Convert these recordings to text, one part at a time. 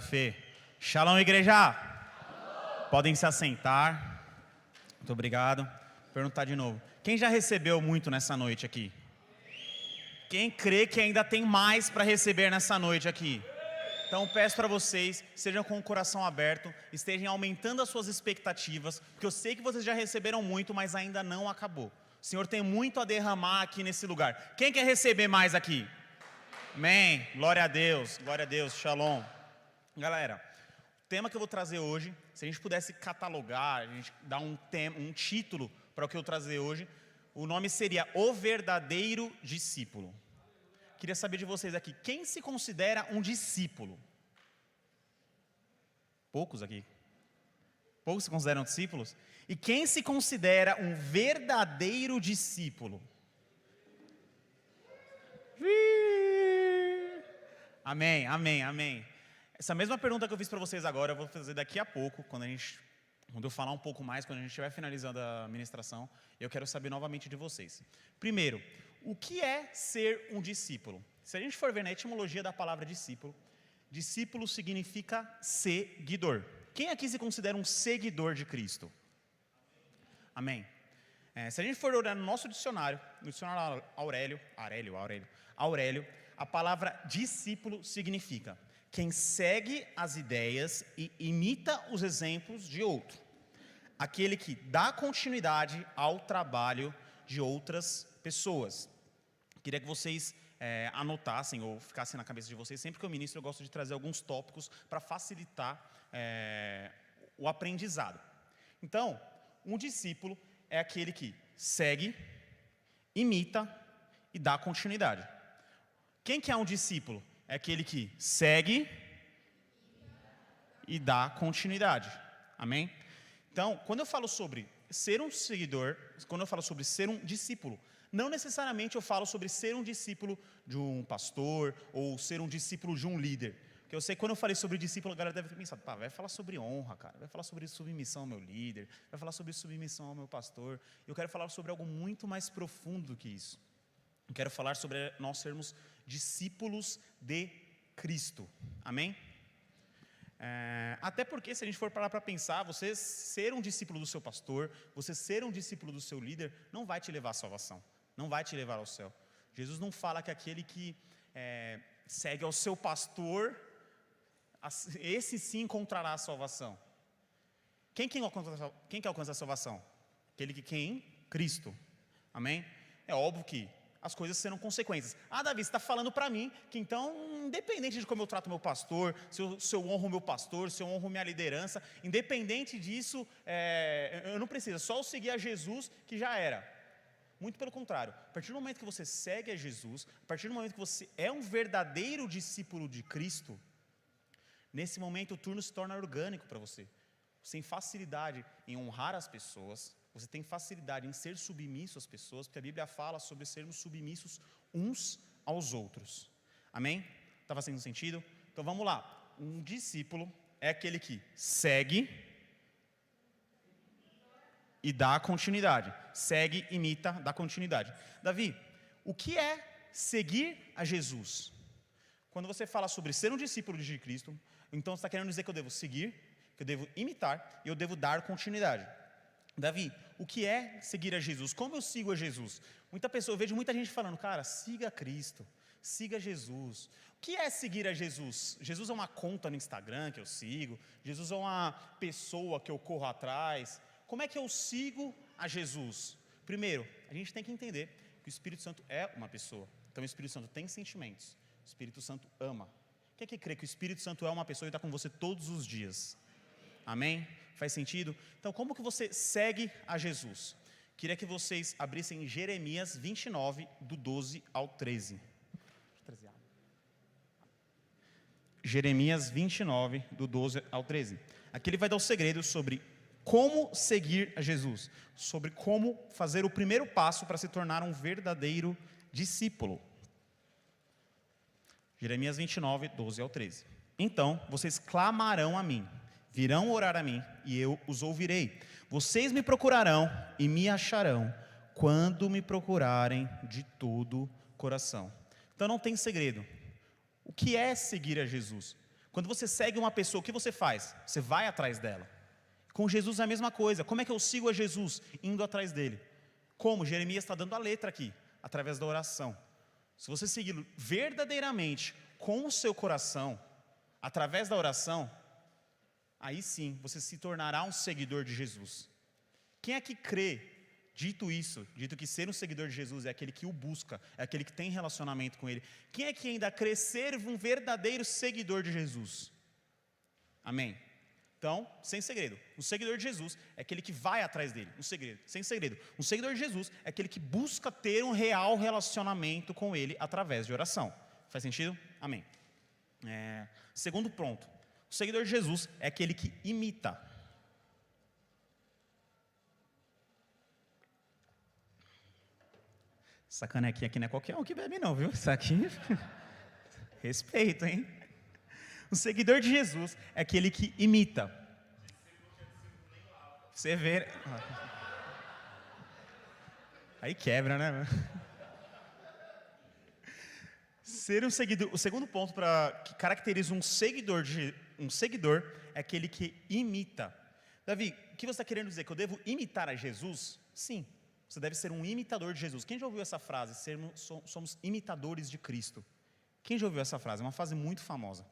Fê. Shalom, igreja! Podem se assentar. Muito obrigado. Vou perguntar de novo. Quem já recebeu muito nessa noite aqui? Quem crê que ainda tem mais para receber nessa noite aqui? Então peço para vocês, sejam com o coração aberto, estejam aumentando as suas expectativas, porque eu sei que vocês já receberam muito, mas ainda não acabou. O Senhor tem muito a derramar aqui nesse lugar. Quem quer receber mais aqui? Amém. Glória a Deus, shalom. Galera, o tema que eu vou trazer hoje, se a gente pudesse catalogar, a gente dar um título para o que eu trazer hoje, o nome seria O Verdadeiro Discípulo. Queria saber de vocês aqui, quem se considera um discípulo? Poucos aqui. Poucos se consideram discípulos? E quem se considera um verdadeiro discípulo? Amém, amém, amém. Essa mesma pergunta que eu fiz para vocês agora, eu vou fazer daqui a pouco, quando eu falar um pouco mais, quando a gente estiver finalizando a ministração, eu quero saber novamente de vocês. Primeiro, o que é ser um discípulo? Se a gente for ver na etimologia da palavra discípulo, discípulo significa seguidor. Quem aqui se considera um seguidor de Cristo? Amém. Se a gente for olhar no nosso dicionário, no dicionário Aurélio, a palavra discípulo significa quem segue as ideias e imita os exemplos de outro. Aquele que dá continuidade ao trabalho de outras pessoas. Queria que vocês anotassem ou ficassem na cabeça de vocês. Sempre que eu ministro, eu gosto de trazer alguns tópicos para facilitar o aprendizado. Então, um discípulo é aquele que segue, imita e dá continuidade. Quem que é um discípulo? É aquele que segue e dá continuidade. Amém? Então, quando eu falo sobre ser um seguidor, quando eu falo sobre ser um discípulo, não necessariamente eu falo sobre ser um discípulo de um pastor ou ser um discípulo de um líder. Porque eu sei que quando eu falei sobre discípulo, a galera deve ter pensado, vai falar sobre honra, cara, vai falar sobre submissão ao meu líder, vai falar sobre submissão ao meu pastor. Eu quero falar sobre algo muito mais profundo do que isso. Eu quero falar sobre nós sermos discípulos de Cristo. Amém? Até porque, se a gente for parar para pensar, você ser um discípulo do seu pastor, você ser um discípulo do seu líder, não vai te levar à salvação, não vai te levar ao céu. Jesus não fala que aquele que segue ao seu pastor, esse sim encontrará a salvação. Quem que alcança a salvação? Aquele que quem? Cristo. Amém? É óbvio que as coisas serão consequências. Davi, você está falando para mim que então, independente de como eu trato meu pastor, se eu honro meu pastor, se eu honro minha liderança, independente disso, eu não preciso, só eu seguir a Jesus que já era. Muito pelo contrário, a partir do momento que você segue a Jesus, a partir do momento que você é um verdadeiro discípulo de Cristo, nesse momento o turno se torna orgânico para você. Você tem facilidade em honrar as pessoas, você tem facilidade em ser submisso às pessoas, porque a Bíblia fala sobre sermos submissos uns aos outros. Amém? Está fazendo sentido? Então vamos lá. Um discípulo é aquele que segue e dá continuidade. Segue, imita, dá continuidade. Davi, o que é seguir a Jesus? Quando você fala sobre ser um discípulo de Cristo, então você está querendo dizer que eu devo seguir, que eu devo imitar e eu devo dar continuidade. Davi, o que é seguir a Jesus? Como eu sigo a Jesus? Eu vejo muita gente falando, cara, siga Cristo, siga Jesus. O que é seguir a Jesus? Jesus é uma conta no Instagram que eu sigo? Jesus é uma pessoa que eu corro atrás? Como é que eu sigo a Jesus? Primeiro, a gente tem que entender que o Espírito Santo é uma pessoa. Então o Espírito Santo tem sentimentos. O Espírito Santo ama. Quem é que crê que o Espírito Santo é uma pessoa e está com você todos os dias? Amém? Faz sentido? Então, como que você segue a Jesus? Queria que vocês abrissem Jeremias 29, do 12 ao 13. Jeremias 29, do 12 ao 13. Aqui ele vai dar o segredo sobre como seguir a Jesus, sobre como fazer o primeiro passo para se tornar um verdadeiro discípulo. Jeremias 29, 12 ao 13. Então, vocês clamarão a mim, virão orar a mim, e eu os ouvirei. Vocês me procurarão e me acharão, quando me procurarem de todo o coração. Então não tem segredo. O que é seguir a Jesus? Quando você segue uma pessoa, o que você faz? Você vai atrás dela. Com Jesus é a mesma coisa. Como é que eu sigo a Jesus? Indo atrás dele. Como? Jeremias está dando a letra aqui, através da oração. Se você seguir verdadeiramente com o seu coração, através da oração, aí sim você se tornará um seguidor de Jesus. Quem é que crê, dito que ser um seguidor de Jesus é aquele que o busca, é aquele que tem relacionamento com ele? Quem é que ainda crê ser um verdadeiro seguidor de Jesus? Amém? Então, sem segredo, um seguidor de Jesus é aquele que vai atrás dele, sem segredo. Um seguidor de Jesus é aquele que busca ter um real relacionamento com ele através de oração. Faz sentido? Amém. Segundo ponto, o seguidor de Jesus é aquele que imita. Essa canequinha aqui não é qualquer um que bebe não, viu? Isso aqui, respeito, hein? O seguidor de Jesus é aquele que imita. Você vê. Aí quebra, né? Ser um seguidor. O segundo ponto que caracteriza um seguidor é aquele que imita. Davi, o que você está querendo dizer? Que eu devo imitar a Jesus? Sim, você deve ser um imitador de Jesus. Quem já ouviu essa frase? Somos imitadores de Cristo. Quem já ouviu essa frase? É uma frase muito famosa.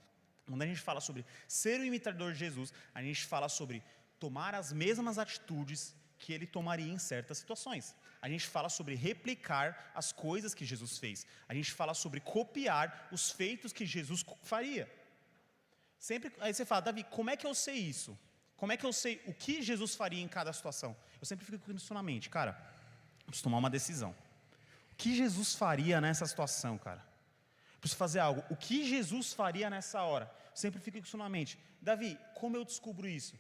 Quando a gente fala sobre ser um imitador de Jesus, a gente fala sobre tomar as mesmas atitudes que ele tomaria em certas situações. A gente fala sobre replicar as coisas que Jesus fez. A gente fala sobre copiar os feitos que Jesus faria. Aí você fala, Davi, como é que eu sei isso? Como é que eu sei o que Jesus faria em cada situação? Eu sempre fico com isso na mente, cara, eu preciso tomar uma decisão. O que Jesus faria nessa situação, cara? Preciso fazer algo. O que Jesus faria nessa hora? Sempre fica isso na mente. Davi, como eu descubro isso?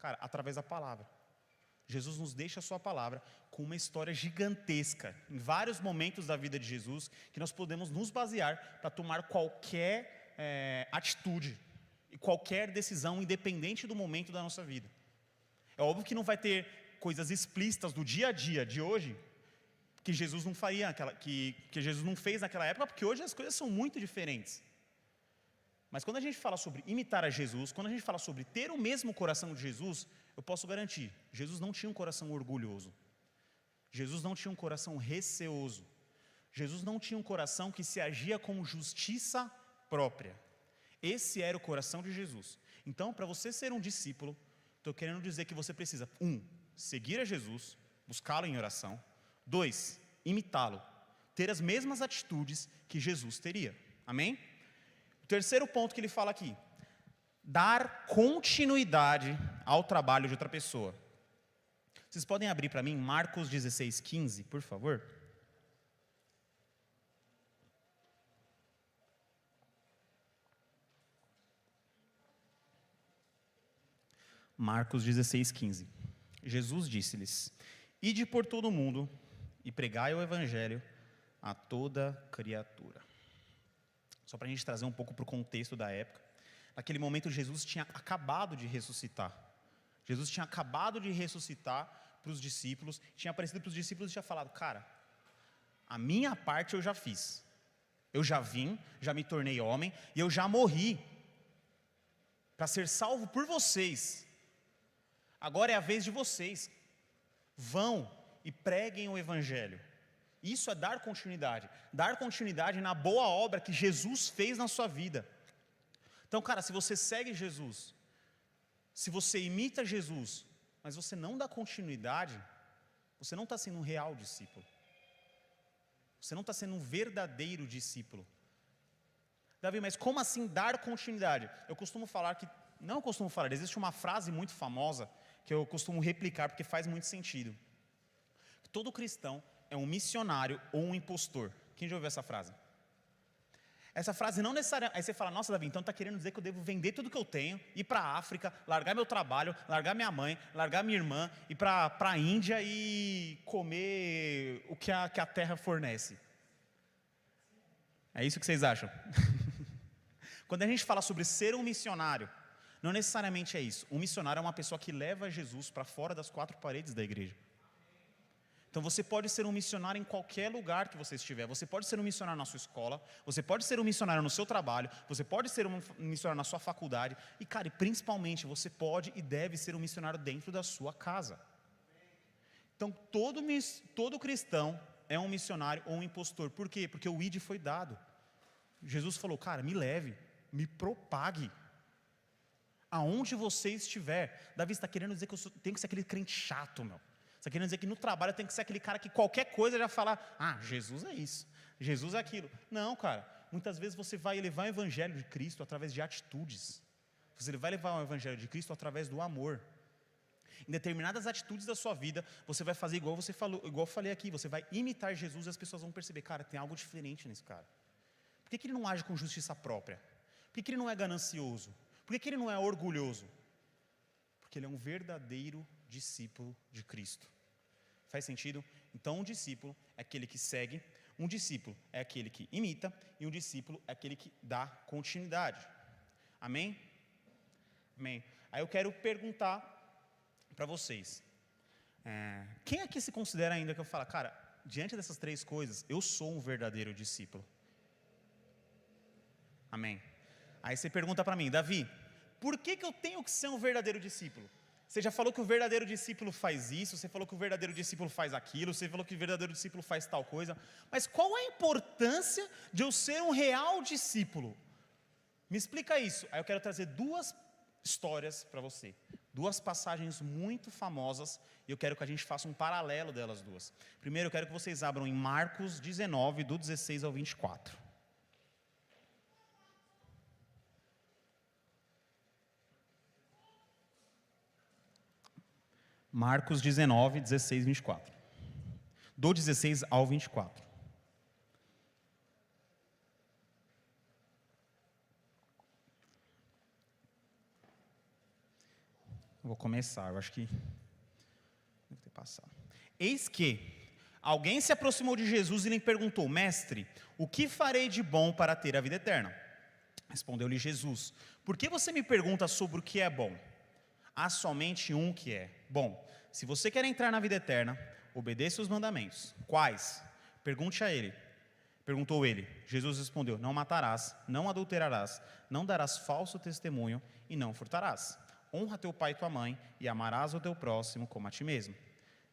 Cara, através da palavra. Jesus nos deixa a sua palavra com uma história gigantesca, em vários momentos da vida de Jesus, que nós podemos nos basear para tomar qualquer atitude e qualquer decisão, independente do momento da nossa vida. É óbvio que não vai ter coisas explícitas do dia a dia de hoje, que Jesus não faria, que Jesus não fez naquela época, porque hoje as coisas são muito diferentes. Mas quando a gente fala sobre imitar a Jesus, quando a gente fala sobre ter o mesmo coração de Jesus, eu posso garantir, Jesus não tinha um coração orgulhoso. Jesus não tinha um coração receoso. Jesus não tinha um coração que se agia com justiça própria. Esse era o coração de Jesus. Então, para você ser um discípulo, estou querendo dizer que você precisa, 1, seguir a Jesus, buscá-lo em oração. 2, imitá-lo, ter as mesmas atitudes que Jesus teria. Amém? O terceiro ponto que ele fala aqui, dar continuidade ao trabalho de outra pessoa. Vocês podem abrir para mim Marcos 16:15, por favor? Marcos 16:15. Jesus disse-lhes: Ide por todo o mundo e pregai o evangelho a toda criatura. Só para a gente trazer um pouco para o contexto da época. Naquele momento Jesus tinha acabado de ressuscitar. Jesus tinha acabado de ressuscitar para os discípulos, tinha aparecido para os discípulos e tinha falado, cara, a minha parte eu já fiz. Eu já vim, já me tornei homem e eu já morri para ser salvo por vocês. Agora é a vez de vocês. Vão e preguem o evangelho. Isso é dar continuidade na boa obra que Jesus fez na sua vida. Então, cara, se você segue Jesus, se você imita Jesus, mas você não dá continuidade, você não está sendo um real discípulo. Você não está sendo um verdadeiro discípulo. Davi, mas como assim dar continuidade? Existe uma frase muito famosa que eu costumo replicar porque faz muito sentido. Todo cristão é um missionário ou um impostor. Quem já ouviu essa frase? Essa frase não necessariamente... Aí você fala, nossa, Davi, então está querendo dizer que eu devo vender tudo que eu tenho, ir para a África, largar meu trabalho, largar minha mãe, largar minha irmã, ir para a Índia e comer o que a terra fornece. É isso que vocês acham? Quando a gente fala sobre ser um missionário, não necessariamente é isso. Um missionário é uma pessoa que leva Jesus para fora das 4 paredes da igreja. Então você pode ser um missionário em qualquer lugar que você estiver. Você pode ser um missionário na sua escola, você pode ser um missionário no seu trabalho, você pode ser um missionário na sua faculdade e, cara, principalmente você pode e deve ser um missionário dentro da sua casa. Então todo cristão é um missionário ou um impostor. Por quê? Porque o ID foi dado. Jesus falou, cara, me leve, me propague. Aonde você estiver. Davi está querendo dizer que eu tenho que ser aquele crente chato, meu. Está querendo dizer que no trabalho eu tenho que ser aquele cara que qualquer coisa já fala, Jesus é isso, Jesus é aquilo. Não, cara, muitas vezes você vai levar o evangelho de Cristo através de atitudes. Você vai levar o evangelho de Cristo através do amor. Em determinadas atitudes da sua vida, você vai fazer igual você falou, igual eu falei aqui, você vai imitar Jesus e as pessoas vão perceber, cara, tem algo diferente nesse cara. Por que ele não age com justiça própria? Por que ele não é ganancioso? Por que ele não é orgulhoso? Porque ele é um verdadeiro discípulo de Cristo. Faz sentido? Então um discípulo é aquele que segue, um discípulo é aquele que imita e um discípulo é aquele que dá continuidade. Amém? Amém. Aí eu quero perguntar para vocês, quem aqui se considera ainda que eu falo, cara, diante dessas três coisas, eu sou um verdadeiro discípulo? Amém. Aí você pergunta para mim, Davi, por que eu tenho que ser um verdadeiro discípulo? Você já falou que o verdadeiro discípulo faz isso, você falou que o verdadeiro discípulo faz aquilo, você falou que o verdadeiro discípulo faz tal coisa, mas qual a importância de eu ser um real discípulo? Me explica isso. Aí eu quero trazer duas histórias para você, duas passagens muito famosas, e eu quero que a gente faça um paralelo delas duas. Primeiro eu quero que vocês abram em Marcos 19, do 16 ao 24. Marcos 19, 16, 24. Do 16 ao 24. Vou começar, eu acho que deve ter passado. Eis que alguém se aproximou de Jesus e lhe perguntou, mestre, o que farei de bom para ter a vida eterna? Respondeu-lhe Jesus, por que você me pergunta sobre o que é bom? Há somente um que é bom. Se você quer entrar na vida eterna, obedeça os mandamentos. Quais? Pergunte a ele. Perguntou ele. Jesus respondeu, não matarás, não adulterarás, não darás falso testemunho e não furtarás. Honra teu pai e tua mãe e amarás o teu próximo como a ti mesmo.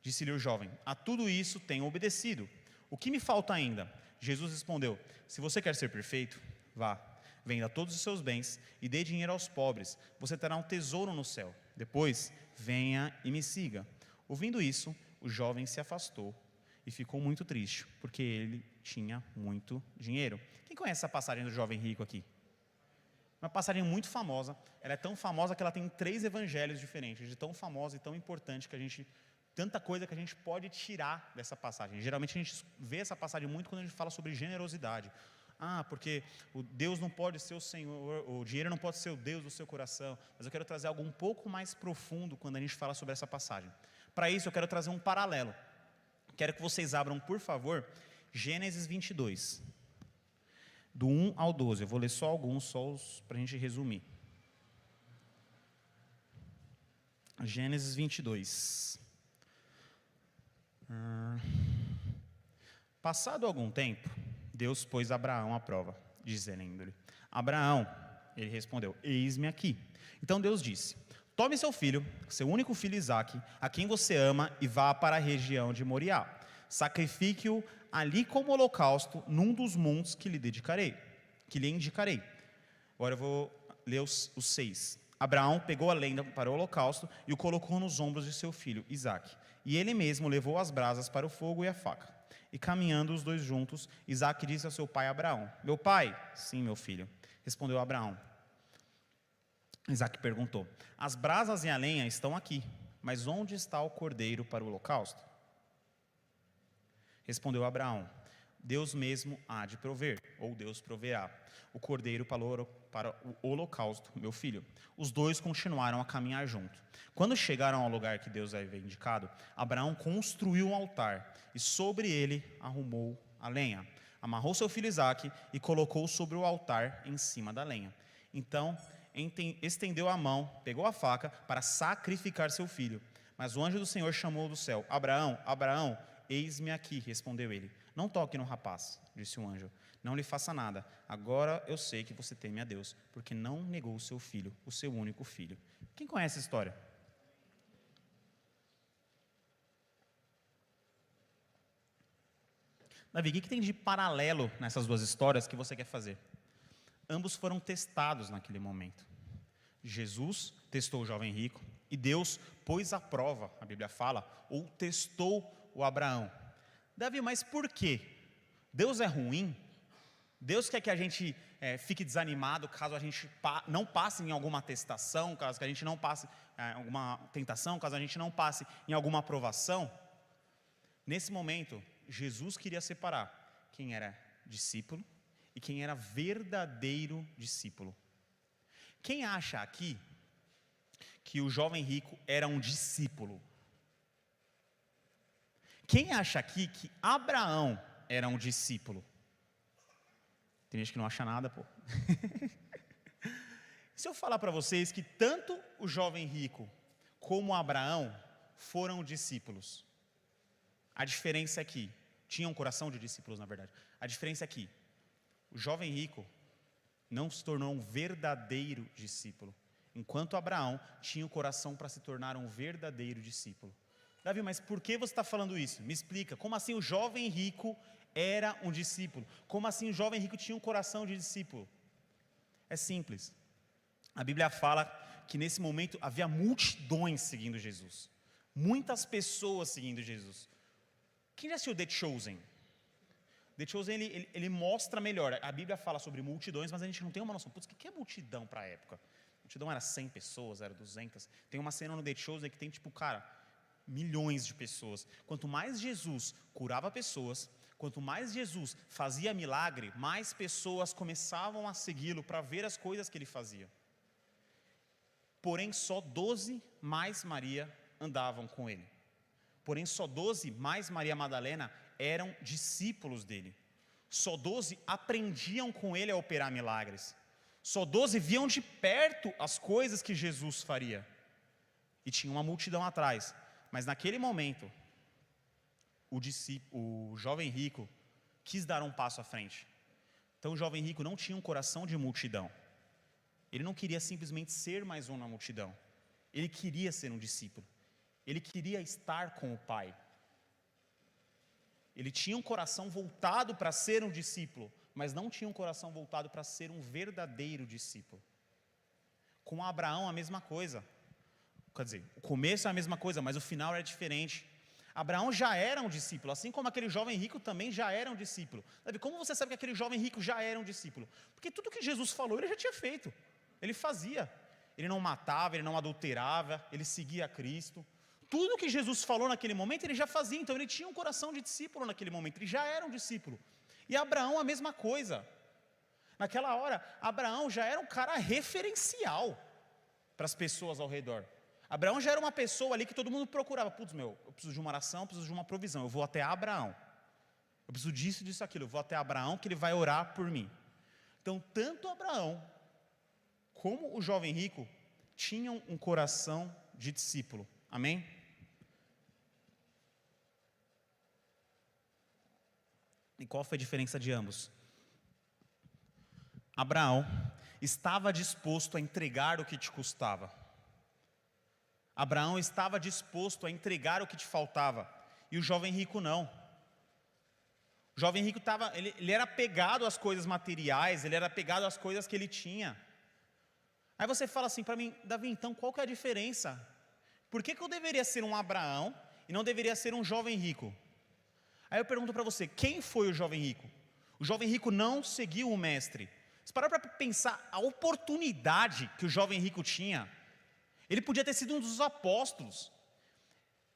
Disse-lhe o jovem, a tudo isso tenho obedecido. O que me falta ainda? Jesus respondeu, se você quer ser perfeito, vá. Venda todos os seus bens e dê dinheiro aos pobres. Você terá um tesouro no céu. Depois, venha e me siga. Ouvindo isso, o jovem se afastou e ficou muito triste, porque ele tinha muito dinheiro. Quem conhece essa passagem do jovem rico aqui? Uma passagem muito famosa. Ela é tão famosa que ela tem 3 evangelhos diferentes, de tão famosa e tão importante que a gente... Tanta coisa que a gente pode tirar dessa passagem. Geralmente a gente vê essa passagem muito quando a gente fala sobre generosidade. Porque o Deus não pode ser o Senhor, o dinheiro não pode ser o Deus do seu coração. Mas eu quero trazer algo um pouco mais profundo quando a gente fala sobre essa passagem. Para isso eu quero trazer um paralelo. Quero que vocês abram, por favor, Gênesis 22. Do 1 ao 12. Eu vou ler só alguns, para a gente resumir. Gênesis 22. Passado algum tempo, Deus pôs Abraão à prova, dizendo-lhe, Abraão, ele respondeu, eis-me aqui. Então Deus disse, tome seu filho, seu único filho Isaque, a quem você ama, e vá para a região de Moriá. Sacrifique-o ali como holocausto, num dos montes que lhe indicarei. Agora eu vou ler os 6. Abraão pegou a lenha para o holocausto e o colocou nos ombros de seu filho Isaque. E ele mesmo levou as brasas para o fogo e a faca. E caminhando os dois juntos, Isaque disse ao seu pai Abraão, meu pai? Sim, meu filho, respondeu Abraão. Isaque perguntou, as brasas e a lenha estão aqui, mas onde está o cordeiro para o holocausto? Respondeu Abraão, Deus mesmo há de prover, ou Deus proverá, o cordeiro para o holocausto, meu filho. Os dois continuaram a caminhar junto. Quando chegaram ao lugar que Deus havia indicado, Abraão construiu um altar e sobre ele arrumou a lenha. Amarrou seu filho Isaque e colocou sobre o altar em cima da lenha. Então estendeu a mão, pegou a faca para sacrificar seu filho. Mas o anjo do Senhor chamou do céu, Abraão, Abraão, Eis-me aqui, respondeu ele. Não toque no rapaz, disse o anjo. Não lhe faça nada. Agora eu sei que você teme a Deus, porque não negou o seu filho, o seu único filho. Quem conhece a história? Davi, o que tem de paralelo nessas duas histórias que você quer fazer? Ambos foram testados naquele momento. Jesus testou o jovem rico e Deus pôs à prova, a Bíblia fala, ou testou o Abraão. Davi, mas por quê? Deus é ruim? Deus quer que a gente fique desanimado caso a gente não passe em alguma testação, caso que a gente não passe em alguma tentação, caso a gente não passe em alguma aprovação? Nesse momento, Jesus queria separar quem era discípulo e quem era verdadeiro discípulo. Quem acha aqui que o jovem rico era um discípulo? Quem acha aqui que Abraão era um discípulo? Tem gente que não acha nada, pô. Se eu falar para vocês que tanto o jovem rico como Abraão foram discípulos, a diferença é que tinham um coração de discípulos, na verdade. A diferença é que o jovem rico não se tornou um verdadeiro discípulo, enquanto Abraão tinha o coração para se tornar um verdadeiro discípulo. Davi, mas por que você está falando isso? Me explica. Como assim o jovem rico era um discípulo? Como assim o jovem rico tinha um coração de discípulo? É simples. A Bíblia fala que nesse momento havia multidões seguindo Jesus. Muitas pessoas seguindo Jesus. Quem já assistiu The Chosen? The Chosen, ele mostra melhor. A Bíblia fala sobre multidões, mas a gente não tem uma noção. Putz, o que é multidão para a época? Multidão era 100 pessoas, era 200. Tem uma cena no The Chosen que tem tipo, cara, milhões de pessoas. Quanto mais Jesus curava pessoas, quanto mais Jesus fazia milagre, mais pessoas começavam a segui-lo para ver as coisas que ele fazia. Porém, só 12 mais Maria andavam com ele. Porém, só 12 mais Maria Madalena eram discípulos dele. Só 12 aprendiam com ele a operar milagres. Só 12 viam de perto as coisas que Jesus faria. E tinha uma multidão atrás. Mas naquele momento, o jovem rico quis dar um passo à frente. Então o jovem rico não tinha um coração de multidão. Ele não queria simplesmente ser mais um na multidão. Ele queria ser um discípulo. Ele queria estar com o Pai. Ele tinha um coração voltado para ser um discípulo, mas não tinha um coração voltado para ser um verdadeiro discípulo. Com Abraão a mesma coisa. Quer dizer, o começo é a mesma coisa, mas o final é diferente. Abraão já era um discípulo, assim como aquele jovem rico também já era um discípulo. Sabe, como você sabe que aquele jovem rico já era um discípulo? Porque tudo que Jesus falou, ele já tinha feito. Ele fazia. Ele não matava, ele não adulterava, ele seguia a Cristo. Tudo que Jesus falou naquele momento, ele já fazia. Então ele tinha um coração de discípulo naquele momento, ele já era um discípulo. E Abraão a mesma coisa. Naquela hora, Abraão já era um cara referencial para as pessoas ao redor. Abraão já era uma pessoa ali que todo mundo procurava. Putz, eu preciso de uma oração, eu preciso de uma provisão. Eu vou até Abraão. Eu preciso disso, disso, aquilo. Eu vou até Abraão que ele vai orar por mim. Então, tanto Abraão como o jovem rico tinham um coração de discípulo. Amém? E qual foi a diferença de ambos? Abraão estava disposto a entregar o que te custava. Abraão estava disposto a entregar o que te faltava. E o jovem rico não. O jovem rico ele era apegado às coisas materiais, ele era apegado às coisas que ele tinha. Aí você fala assim para mim, Davi, então qual que é a diferença? Por que eu deveria ser um Abraão e não deveria ser um jovem rico? Aí eu pergunto para você, quem foi o jovem rico? O jovem rico não seguiu o mestre. Você parou para pensar a oportunidade que o jovem rico tinha? Ele podia ter sido um dos apóstolos.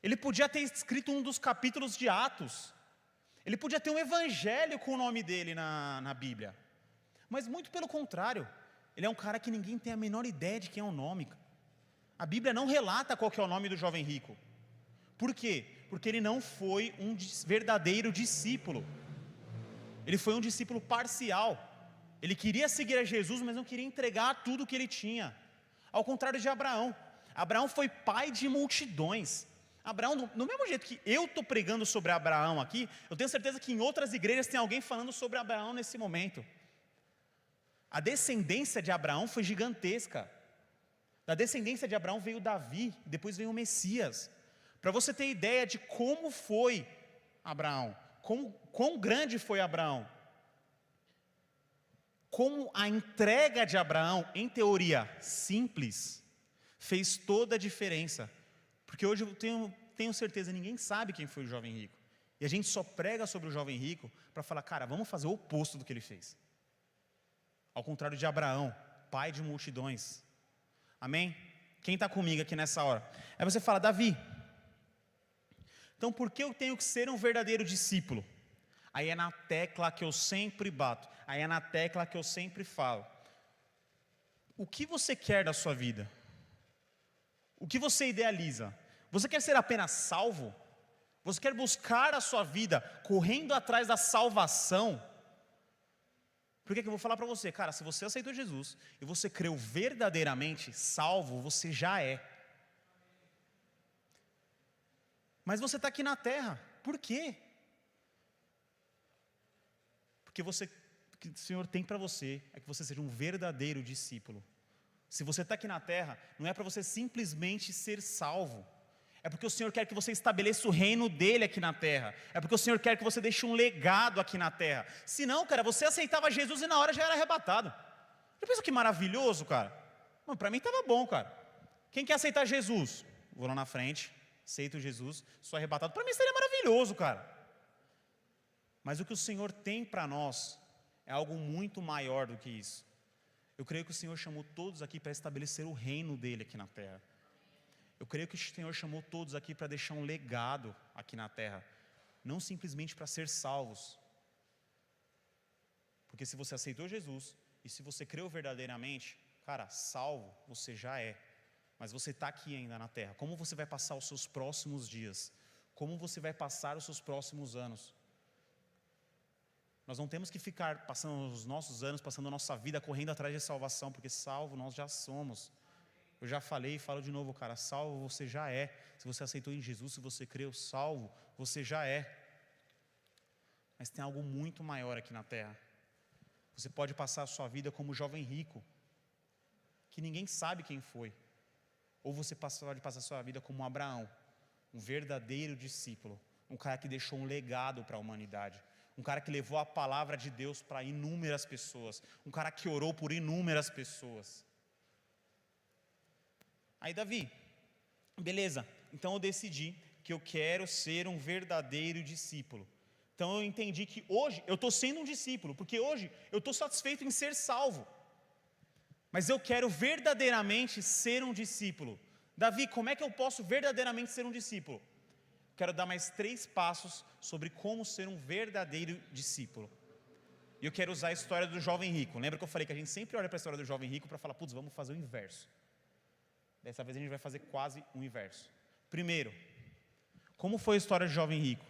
Ele podia ter escrito um dos capítulos de Atos. Ele podia ter um evangelho com o nome dele na Bíblia. Mas muito pelo contrário, ele é um cara que ninguém tem a menor ideia de quem é o nome. A Bíblia não relata qual que é o nome do jovem rico. Por quê? Porque ele não foi um verdadeiro discípulo. Ele foi um discípulo parcial. Ele queria seguir a Jesus, mas não queria entregar tudo o que ele tinha. Ao contrário de Abraão. Abraão foi pai de multidões. Abraão, do mesmo jeito que eu estou pregando sobre Abraão aqui, eu tenho certeza que em outras igrejas tem alguém falando sobre Abraão nesse momento. A descendência de Abraão foi gigantesca. Da descendência de Abraão veio Davi, depois veio o Messias. Para você ter ideia de como foi Abraão, quão grande foi Abraão, como a entrega de Abraão, em teoria simples, fez toda a diferença. Porque hoje eu tenho certeza, ninguém sabe quem foi o jovem rico. E a gente só prega sobre o jovem rico para falar, cara, vamos fazer o oposto do que ele fez. Ao contrário de Abraão, pai de multidões. Amém? Quem está comigo aqui nessa hora? Aí você fala, Davi, então por que eu tenho que ser um verdadeiro discípulo? Aí é na tecla que eu sempre bato. Aí é na tecla que eu sempre falo. O que você quer da sua vida? O que você idealiza? Você quer ser apenas salvo? Você quer buscar a sua vida correndo atrás da salvação? Porque que eu vou falar para você, cara, se você aceitou Jesus e você creu verdadeiramente, salvo, você já é. Mas você está aqui na terra, por quê? Porque o que o Senhor tem para você é que você seja um verdadeiro discípulo. Se você está aqui na terra, não é para você simplesmente ser salvo. É porque o Senhor quer que você estabeleça o reino dele aqui na terra. É porque o Senhor quer que você deixe um legado aqui na terra. Se não, cara, você aceitava Jesus e na hora já era arrebatado. Já pensa que maravilhoso, cara? Para mim estava bom, cara. Quem quer aceitar Jesus? Vou lá na frente, aceito Jesus, sou arrebatado. Para mim seria maravilhoso, cara. Mas o que o Senhor tem para nós é algo muito maior do que isso. Eu creio que o Senhor chamou todos aqui para estabelecer o reino dele aqui na terra. Eu creio que o Senhor chamou todos aqui para deixar um legado aqui na terra, não simplesmente para ser salvos. Porque se você aceitou Jesus, e se você creu verdadeiramente, cara, salvo você já é. Mas você está aqui ainda na terra. Como você vai passar os seus próximos dias? Como você vai passar os seus próximos anos? Nós não temos que ficar passando os nossos anos, passando a nossa vida correndo atrás de salvação, porque salvo nós já somos. Eu já falei e falo de novo, cara, salvo você já é. Se você aceitou em Jesus, se você creu, salvo você já é. Mas tem algo muito maior aqui na terra. Você pode passar a sua vida como jovem rico, que ninguém sabe quem foi. Ou você pode passar a sua vida como Abraão, um verdadeiro discípulo, um cara que deixou um legado para a humanidade. Um cara que levou a palavra de Deus para inúmeras pessoas. Um cara que orou por inúmeras pessoas. Aí Davi, beleza, então eu decidi que eu quero ser um verdadeiro discípulo. Então eu entendi que hoje eu estou sendo um discípulo, porque hoje eu estou satisfeito em ser salvo. Mas eu quero verdadeiramente ser um discípulo. Davi, como é que eu posso verdadeiramente ser um discípulo? Quero dar mais 3 passos sobre como ser um verdadeiro discípulo. E eu quero usar a história do jovem rico. Lembra que eu falei que a gente sempre olha para a história do jovem rico para falar, putz, vamos fazer o inverso. Dessa vez a gente vai fazer quase o inverso. Primeiro, como foi a história do jovem rico?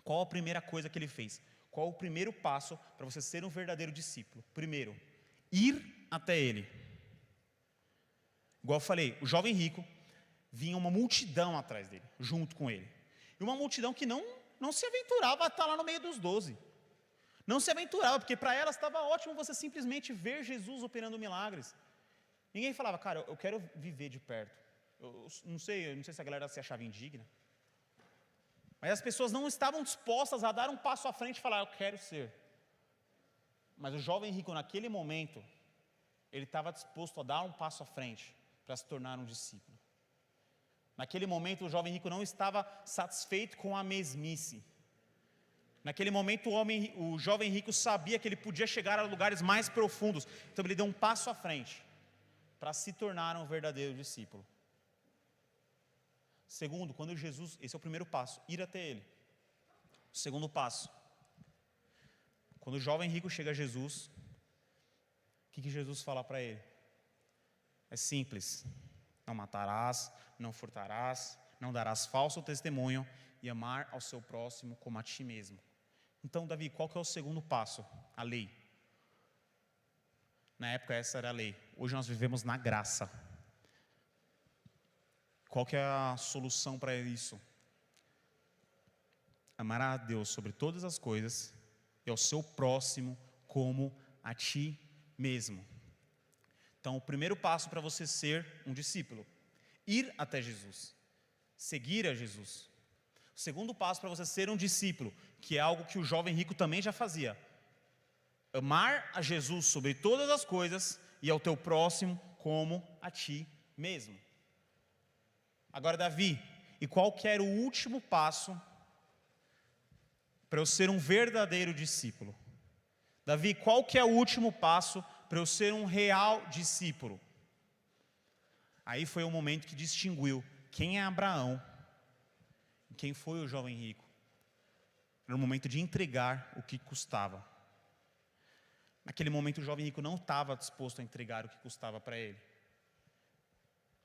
Qual a primeira coisa que ele fez? Qual o primeiro passo para você ser um verdadeiro discípulo? Primeiro, ir até ele. Igual eu falei, o jovem rico, vinha uma multidão atrás dele, junto com ele. E uma multidão que não se aventurava a estar lá no meio dos 12. Não se aventurava, porque para elas estava ótimo você simplesmente ver Jesus operando milagres. Ninguém falava, cara, eu quero viver de perto. Eu não sei se a galera se achava indigna. Mas as pessoas não estavam dispostas a dar um passo à frente e falar, eu quero ser. Mas o jovem rico naquele momento, ele estava disposto a dar um passo à frente para se tornar um discípulo. Naquele momento o jovem rico não estava satisfeito com a mesmice. Naquele momento o jovem rico sabia que ele podia chegar a lugares mais profundos. Então ele deu um passo à frente para se tornar um verdadeiro discípulo. Segundo, quando Jesus, esse é o primeiro passo, ir até ele. O segundo passo, quando o jovem rico chega a Jesus, o que Jesus fala para ele? É simples, não matarás, não furtarás, não darás falso testemunho e amar ao seu próximo como a ti mesmo. Então, Davi, qual que é o segundo passo? A lei. Na época essa era a lei, hoje nós vivemos na graça. qual que é a solução para isso? Amar a Deus sobre todas as coisas e ao seu próximo como a ti mesmo. Então, o primeiro passo para você ser um discípulo, ir até Jesus, seguir a Jesus. O segundo passo para você ser um discípulo, que é algo que o jovem rico também já fazia, amar a Jesus sobre todas as coisas e ao teu próximo como a ti mesmo. Agora, Davi, e qual que era o último passo para eu ser um verdadeiro discípulo? Davi, qual que é o último passo para eu ser um real discípulo? Aí foi o momento que distinguiu quem é Abraão e quem foi o jovem rico. Era o momento de entregar o que custava. Naquele momento o jovem rico não estava disposto a entregar o que custava para ele.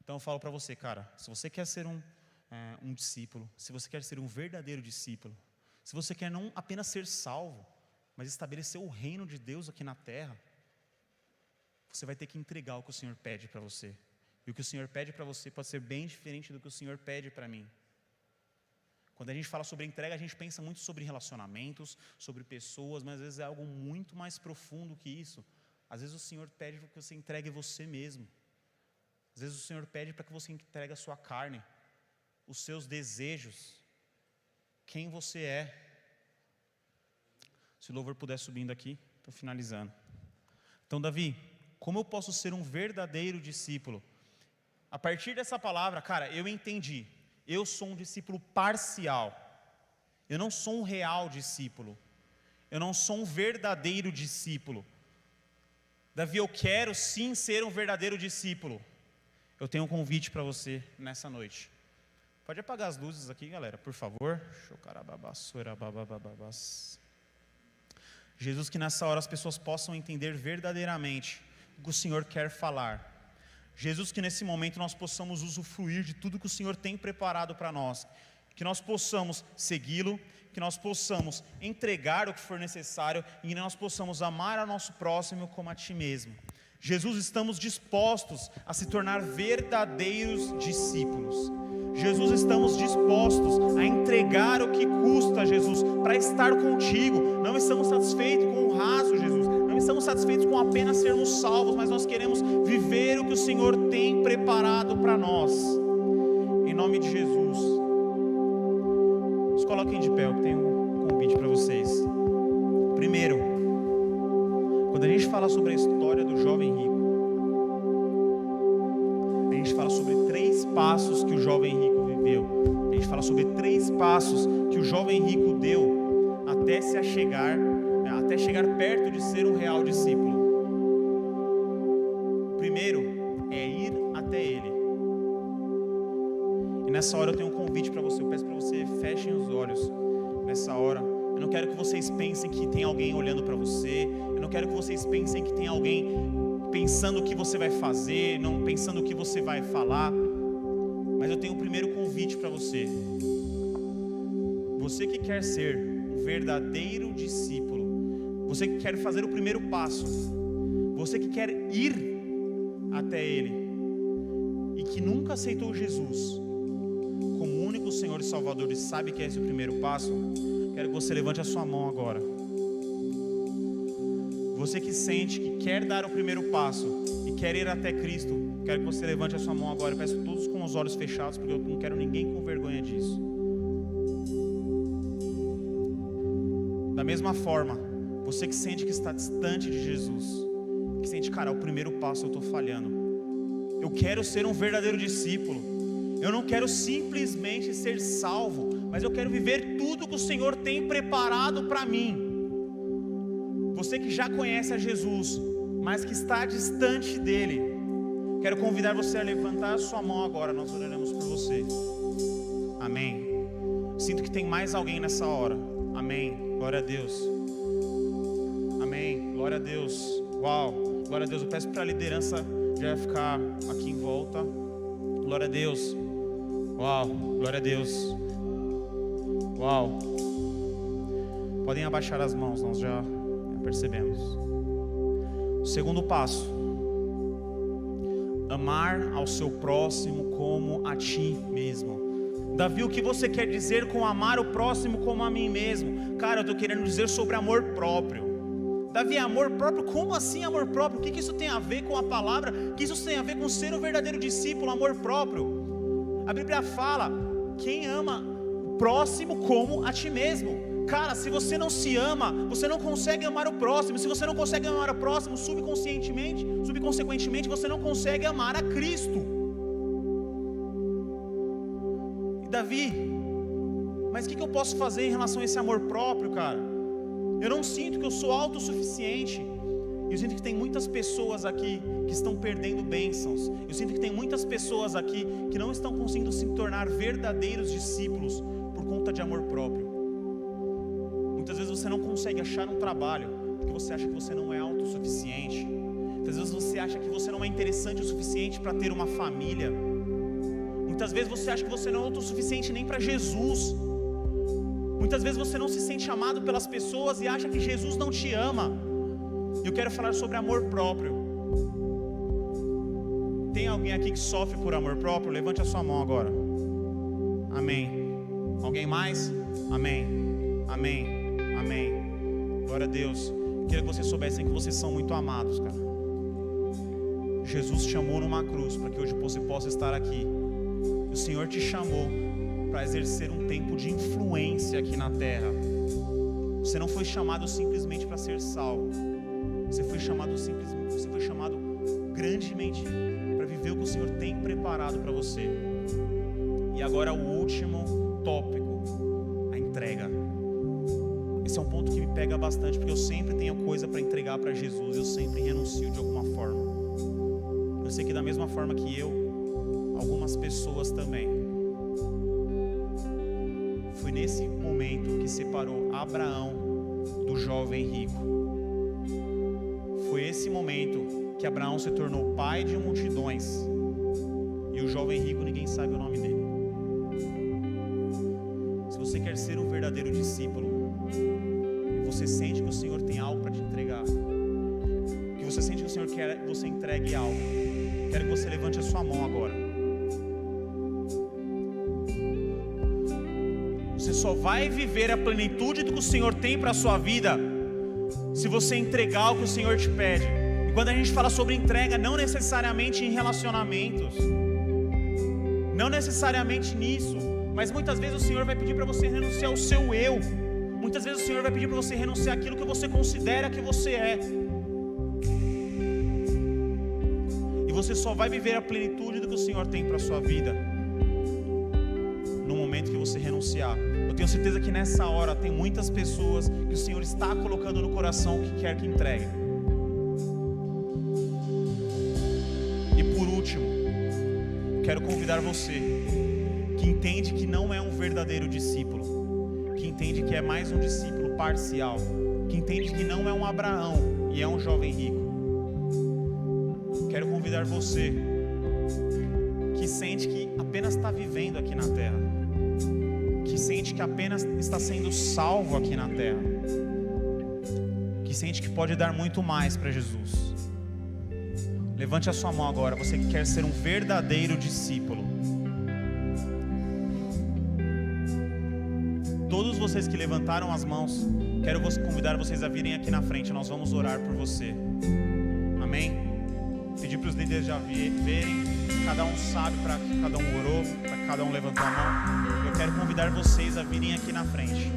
Então eu falo para você, cara, se você quer ser um discípulo, se você quer ser um verdadeiro discípulo, se você quer não apenas ser salvo, mas estabelecer o reino de Deus aqui na terra, você vai ter que entregar o que o Senhor pede para você. E o que o Senhor pede para você pode ser bem diferente do que o Senhor pede para mim. Quando a gente fala sobre entrega, a gente pensa muito sobre relacionamentos, sobre pessoas, mas às vezes é algo muito mais profundo que isso. Às vezes o Senhor pede para que você entregue você mesmo. Às vezes o Senhor pede para que você entregue a sua carne, os seus desejos, quem você é. Se o louvor puder subindo aqui, estou finalizando. Então, Davi, como eu posso ser um verdadeiro discípulo? A partir dessa palavra, cara, eu entendi. Eu sou um discípulo parcial. Eu não sou um real discípulo. Eu não sou um verdadeiro discípulo. Davi, eu quero sim ser um verdadeiro discípulo. Eu tenho um convite para você nessa noite. Pode apagar as luzes aqui, galera, por favor. Jesus, que nessa hora as pessoas possam entender verdadeiramente o que o Senhor quer falar. Jesus, que nesse momento nós possamos usufruir de tudo que o Senhor tem preparado para nós. Que nós possamos segui-lo, que nós possamos entregar o que for necessário e que nós possamos amar ao nosso próximo como a ti mesmo. Jesus, estamos dispostos a se tornar verdadeiros discípulos. Jesus, estamos dispostos a entregar o que custa, Jesus, para estar contigo. Não estamos satisfeitos com o raso, Jesus. Não estamos satisfeitos com apenas sermos salvos, mas nós queremos viver o que o Senhor tem preparado para nós. Em nome de Jesus. Nos coloquem de pé, eu tenho um convite para vocês. Primeiro, quando a gente fala sobre a história do jovem rico, a gente fala sobre 3 passos que o jovem rico viveu. A gente fala sobre 3 passos que o jovem rico deu até chegar perto de ser um real discípulo. O primeiro é ir até ele. E nessa hora eu tenho um convite para você. Eu peço para você, fechem os olhos nessa hora. Eu não quero que vocês pensem que tem alguém olhando para você. Eu não quero que vocês pensem que tem alguém pensando o que você vai fazer, não pensando o que você vai falar. Mas eu tenho um primeiro convite para você. Você que quer ser um verdadeiro discípulo, você que quer fazer o primeiro passo, você que quer ir até Ele e que nunca aceitou Jesus como único Senhor e Salvador e sabe que é esse o primeiro passo, quero que você levante a sua mão agora. Você que sente que quer dar o primeiro passo e quer ir até Cristo, quero que você levante a sua mão agora. Eu peço todos com os olhos fechados, porque eu não quero ninguém com vergonha disso. Da mesma forma, você que sente que está distante de Jesus, que sente, cara, o primeiro passo eu estou falhando. Eu quero ser um verdadeiro discípulo. Eu não quero simplesmente ser salvo, mas eu quero viver tudo que o Senhor tem preparado para mim. Você que já conhece a Jesus, mas que está distante dele, quero convidar você a levantar a sua mão agora. Nós oraremos por você. Amém. Sinto que tem mais alguém nessa hora. Amém. Glória a Deus. Amém. Glória a Deus. Uau. Glória a Deus. Eu peço para a liderança já ficar aqui em volta. Glória a Deus. Uau. Glória a Deus. Uau. Podem abaixar as mãos, nós já percebemos. O segundo passo. amar ao seu próximo como a ti mesmo. Davi, o que você quer dizer com amar o próximo como a mim mesmo? Cara, eu estou querendo dizer sobre amor próprio. Davi, amor próprio? Como assim amor próprio? O que isso tem a ver com a palavra? O que isso tem a ver com ser um verdadeiro discípulo, amor próprio? A Bíblia fala, quem ama o próximo como a ti mesmo. Cara, se você não se ama, você não consegue amar o próximo. Se você não consegue amar o próximo, subconsequentemente, você não consegue amar a Cristo. E Davi, mas o que eu posso fazer em relação a esse amor próprio, cara? Eu não sinto que eu sou autossuficiente. Eu sinto que tem muitas pessoas aqui que estão perdendo bênçãos. Eu sinto que tem muitas pessoas aqui que não estão conseguindo se tornar verdadeiros discípulos por conta de amor próprio. Muitas vezes você não consegue achar um trabalho porque você acha que você não é autossuficiente. Muitas vezes você acha que você não é interessante o suficiente para ter uma família. Muitas vezes você acha que você não é autossuficiente nem para Jesus. Muitas vezes você não se sente amado pelas pessoas e acha que Jesus não te ama. Eu quero falar sobre amor próprio. Tem alguém aqui que sofre por amor próprio? Levante a sua mão agora. Amém. Alguém mais? Amém. Amém. Amém. Glória a Deus. Eu queria que vocês soubessem que vocês são muito amados, cara. Jesus te chamou numa cruz para que hoje você possa estar aqui. O Senhor te chamou para exercer um tempo de influência aqui na terra. Você não foi chamado simplesmente para ser salvo. Você foi chamado grandemente para viver o que o Senhor tem preparado para você. E agora o último tópico, a entrega. Esse é um ponto que me pega bastante, porque eu sempre tenho coisa para entregar para Jesus. Eu sempre renuncio de alguma forma. Eu sei que da mesma forma que eu, algumas pessoas também. Foi nesse momento que separou Abraão do jovem rico. Foi esse momento que Abraão se tornou pai de multidões. E o jovem rico, ninguém sabe o nome dele. Se você quer ser um verdadeiro discípulo, e você sente que o Senhor tem algo para te entregar, que você sente que o Senhor quer que você entregue algo, quero que você levante a sua mão agora. Você só vai viver a plenitude do que o Senhor tem para a sua vida se você entregar o que o Senhor te pede. E quando a gente fala sobre entrega, não necessariamente em relacionamentos, não necessariamente nisso, mas muitas vezes o Senhor vai pedir para você renunciar ao seu eu. Muitas vezes o Senhor vai pedir para você renunciar àquilo que você considera que você é. E você só vai viver a plenitude do que o Senhor tem para a sua vida no momento que você renunciar. Eu tenho certeza que nessa hora tem muitas pessoas que o Senhor está colocando no coração o que quer que entregue. E por último, quero convidar você que entende que não é um verdadeiro discípulo, que entende que é mais um discípulo parcial, que entende que não é um Abraão e é um jovem rico. Quero convidar você que sente que apenas está vivendo aqui na terra, que sente que apenas está sendo salvo aqui na terra, que sente que pode dar muito mais para Jesus. Levante a sua mão agora, você que quer ser um verdadeiro discípulo. Todos vocês que levantaram as mãos, quero convidar vocês a virem aqui na frente, nós vamos orar por você. Amém? Pedir para os líderes já verem, cada um sabe para que cada um orou, para que cada um levantou a mão. Eu quero convidar vocês a virem aqui na frente.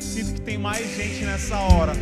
Sinto que tem mais gente nessa hora.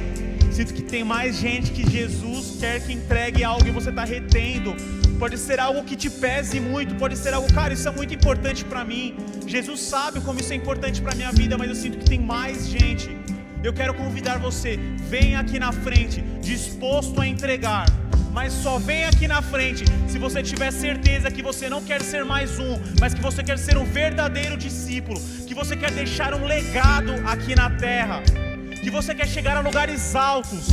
Sinto que tem mais gente que Jesus quer que entregue algo e você está retendo. Pode ser algo que te pese muito, pode ser algo, cara, isso é muito importante para mim. Jesus sabe como isso é importante para minha vida, mas eu sinto que tem mais gente. Eu quero convidar você, venha aqui na frente, disposto a entregar. Mas só vem aqui na frente se você tiver certeza que você não quer ser mais um, mas que você quer ser um verdadeiro discípulo, que você quer deixar um legado aqui na terra, que você quer chegar a lugares altos,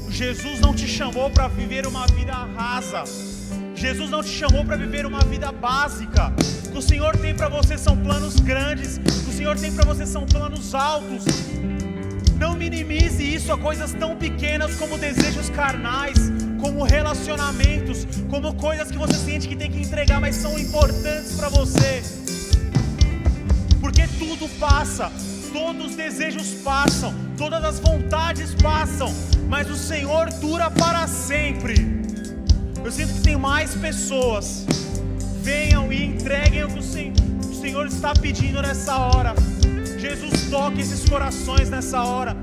Jesus não te chamou para viver uma vida rasa. Jesus não te chamou para viver uma vida básica. O que o Senhor tem para você são planos grandes. O que o Senhor tem para você são planos altos. Não minimize isso a coisas tão pequenas como desejos carnais, como relacionamentos, como coisas que você sente que tem que entregar, mas são importantes para você. Porque tudo passa, todos os desejos passam, todas as vontades passam, mas o Senhor dura para sempre. Eu sinto que tem mais pessoas. Venham e entreguem o que o Senhor está pedindo nessa hora. Jesus, toque esses corações nessa hora.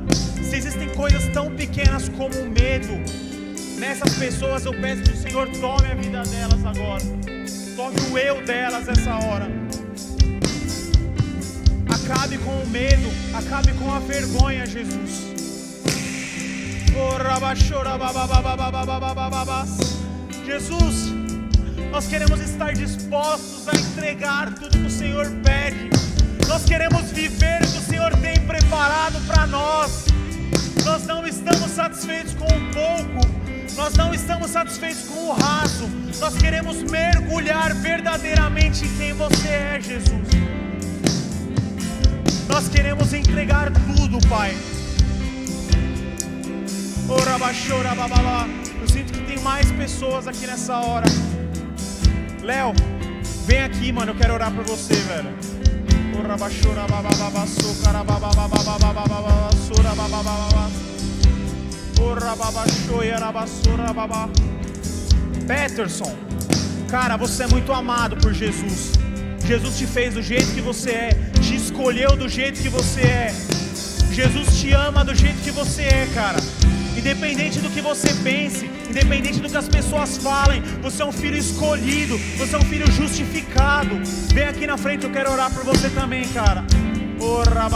Se existem coisas tão pequenas como o medo nessas pessoas, eu peço que o Senhor tome a vida delas agora. Toque o eu delas nessa hora. Acabe com o medo, acabe com a vergonha, Jesus. Jesus, nós queremos estar dispostos a entregar tudo que o Senhor pede. Nós queremos viver o que o Senhor tem preparado para nós. Nós não estamos satisfeitos com o pouco. Nós não estamos satisfeitos com o raso. Nós queremos mergulhar verdadeiramente em quem você é, Jesus. Nós queremos entregar tudo, Pai. Eu sinto que tem mais pessoas aqui nessa hora. Léo, vem aqui, mano. Eu quero orar por você, velho. Peterson, cara, você é muito amado por Jesus. Jesus te fez do jeito que você é, te escolheu do jeito que você é. Jesus te ama do jeito que você é, cara. Independente do que você pense, independente do que as pessoas falem, você é um filho escolhido, você é um filho justificado. Vem aqui na frente, eu quero orar por você também, cara. Ora